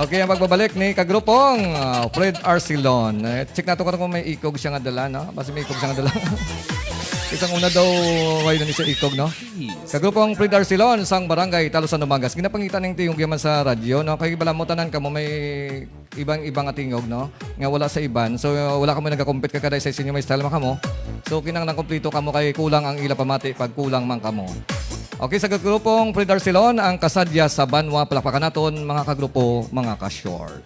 Okay, ang pagbabalik ni kagrupong Fred Arcilon. Check nato kung may ikog siya nga dala, no? Basta may ikog siya nga dala. Isang una daw, may na siya ikog, no? Kagrupong Fred Arcilon, sang barangay, Talusan, Dumagas. Ginapangitan ng tiyong yaman sa radyo, no? Kaya balamutan ka mo, may ibang atingog, no? Nga wala sa iban. So, wala ka mo nagka-compete ka kada sa inyo, may style man ka mo. So, kinang nang-complete ka mo kay kulang ang ila pamati pag kulang man ka mo. Okay, sa kagrupong Fred Arcilon, ang kasadya sa Banwa, palakpakan naton, mga kagrupo, mga ka-short.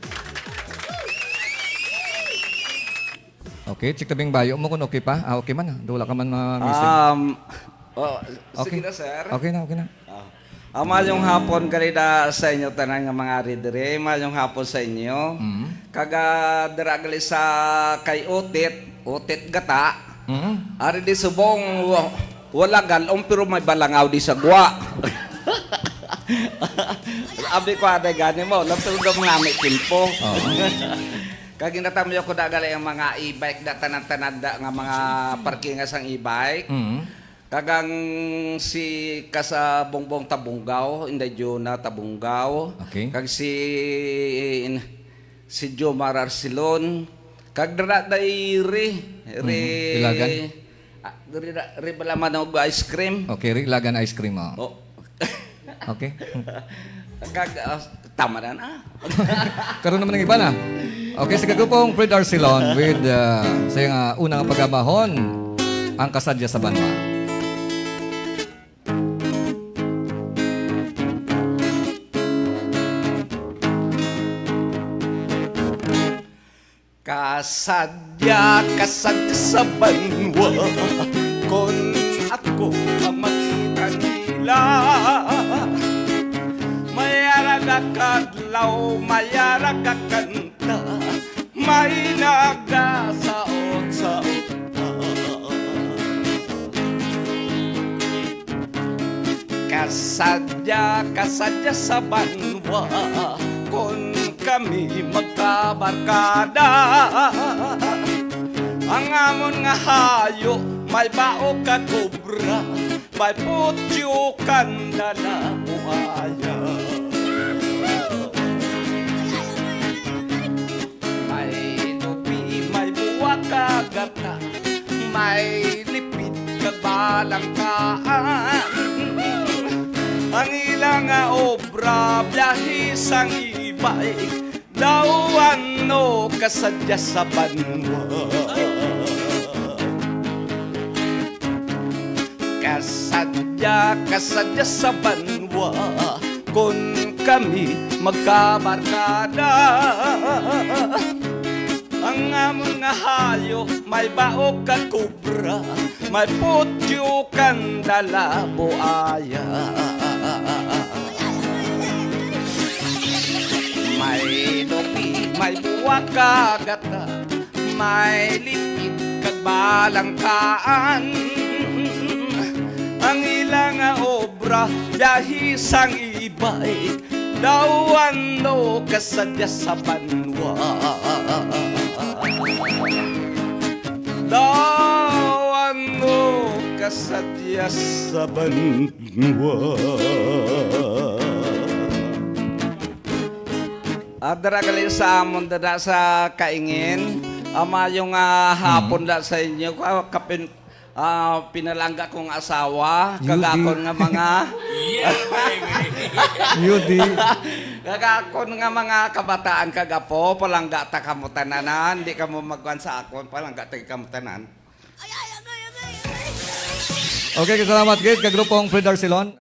Okay, check tabing bayo mo kung okay pa. Okay man, wala ka man ma-missing. Sige na, sir. Okay na. Mayong hapon kanina sa inyo tanan nga mga ridere, mayong hapon sa inyo. Kaga diragali sa kay Otit gata. Ari di subong wala galong pero may balangaw di sa gwa. Abi ko ade gani mo, laptog mga may timpo. Kag ginatamayo ko dagali ang mga e-bike da tanan-tanan da nga mga parkingas ang e-bike. Kagang si Kasa Bongbong Tabunggaw, Inday Jona Tabunggaw. Okay. Kag si Jomar Arcilon. Kag dara dayri Ilagan? Ri balaman og ice cream. Okay, Ilagan ice cream. Oh. Okay. Kag tama na. Karoon naman ng iba na. Okay, sa kagrupong Fred Arcilon with sa yung unang pagabahon, ang kasadya sa Banwa. Kasadya sa banwa, kung ako ang makita nila. Mayaraga kadlaw, mayaraga kanta, may nagasaot sa Kasadya sa banwa, kung kami magkabarkada. Ang amon nga hayo, may baok ka kubra, may putyo kandala buhaya. May lupi, may buwak kagata, may lipid kabalangkaan. Ang ilang nga obra, biyahis ang ibay, daw ano kasadya sa banwa. Kasadya sa banwa, kung kami magkabarkada. Ang amon nga hayo, may baok ka kubra, may putyo kandala buaya. May lupi, may buwak kagata, may lipid kag balangkaan. Ang ilang nga obra, biyahis ang ibay, daw ano kasadya sa banwa. Daw ano kasadya sa banwa. Dara gali sa amon dada sa kaingin, ama yung hapon da sa inyo, kapin pinalangga kong asawa, kagakon nga mga Yudi. kagakon nga mga kabataan kagapo, palangga ta kamo tananan, di kamo magkuhan sa akon, palangga ta kamo tanan. Okay, salamat gid kagrupong Fred Arcilon.